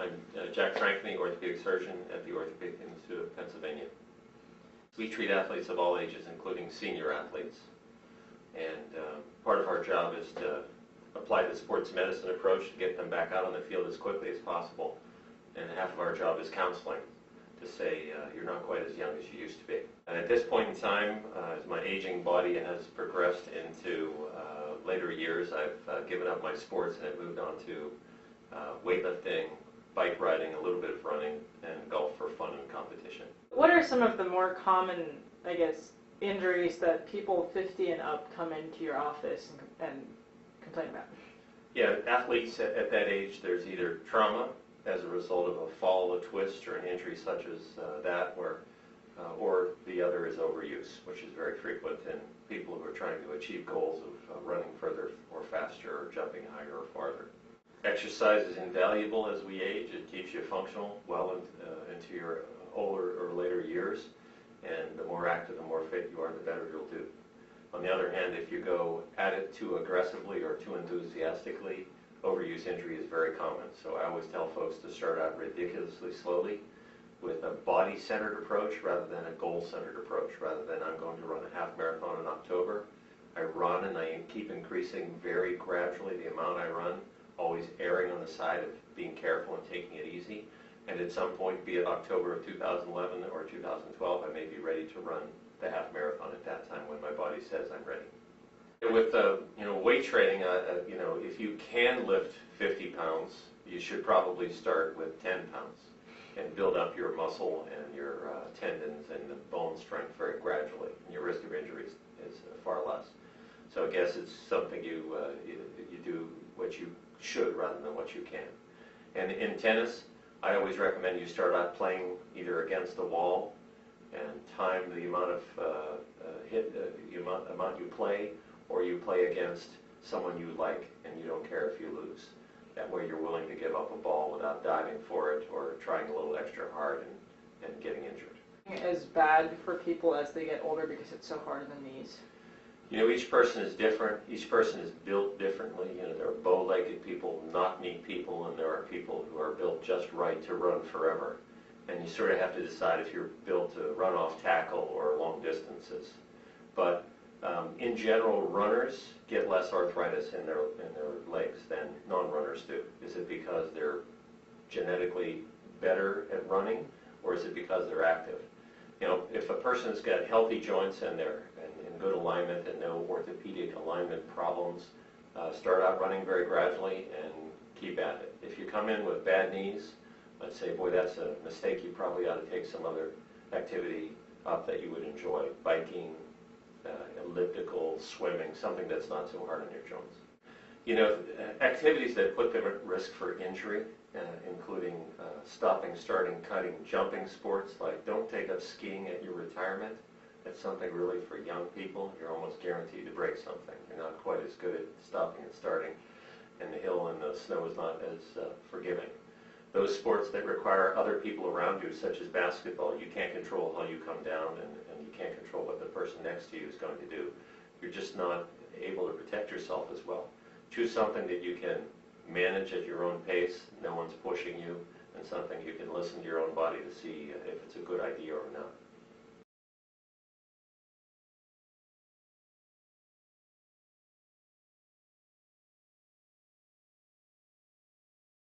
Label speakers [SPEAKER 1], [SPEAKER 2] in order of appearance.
[SPEAKER 1] I'm Jack Frankeny, orthopedic surgeon at the Orthopedic Institute of Pennsylvania. We treat athletes of all ages, including senior athletes. And part of our job is to apply the sports medicine approach to get them back out on the field as quickly as possible. And half of our job is counseling, to say you're not quite as young as you used to be. And at this point in time, as my aging body has progressed into later years, I've given up my sports and have moved on to weightlifting, bike riding, a little bit of running, and golf for fun and competition.
[SPEAKER 2] What are some of the more common, I guess, injuries that people 50 and up come into your office and complain about?
[SPEAKER 1] Yeah, athletes at that age, there's either trauma as a result of a fall, a twist, or an injury such as that, or the other is overuse, which is very frequent in people who are trying to achieve goals of running further or faster or jumping higher or farther. Exercise is invaluable as we age. It keeps you functional well into your older or later years, and the more active and more fit you are, the better you'll do. On the other hand, if you go at it too aggressively or too enthusiastically, overuse injury is very common. So I always tell folks to start out ridiculously slowly with a body-centered approach rather than a goal-centered approach. Rather than I'm going to run a half marathon in October, I run and I keep increasing very gradually the amount I run, always erring on the side of being careful and taking it easy. And at some point, be it October of 2011 or 2012, I may be ready to run the half marathon at that time when my body says I'm ready. With weight training, if you can lift 50 pounds, you should probably start with 10 pounds and build up your muscle and your tendons and the bone strength very gradually. And your risk of injury is far less. So I guess it's something you do what you should rather than what you can. And in tennis, I always recommend you start out playing either against the wall and time the amount of amount you play, or you play against someone you like and you don't care if you lose. That way you're willing to give up a ball without diving for it or trying a little extra hard and getting injured.
[SPEAKER 2] As bad for people as they get older because it's so hard in the knees?
[SPEAKER 1] Each person is different. Each person is built differently. There are bow-legged people, knock-knee people, and there are people who are built just right to run forever. And you sort of have to decide if you're built to run off tackle or long distances. But in general, runners get less arthritis in their legs than non-runners do. Is it because they're genetically better at running, or is it because they're active? If a person's got healthy joints and they're in good alignment and no orthopedic alignment problems, start out running very gradually and keep at it. If you come in with bad knees, let's say, boy, that's a mistake, you probably ought to take some other activity up that you would enjoy, biking, elliptical, swimming, something that's not so hard on your joints. Activities that put them at risk for injury, including stopping, starting, cutting, jumping sports, like don't take up skiing at your retirement. That's something really for young people. You're almost guaranteed to break something. You're not quite as good at stopping and starting, and the hill and the snow is not as forgiving. Those sports that require other people around you, such as basketball, you can't control how you come down and you can't control what the person next to you is going to do. You're just not able to protect yourself as well. Choose something that you can manage at your own pace, no one's pushing you, and something you can listen to your own body to see if it's a good idea or not.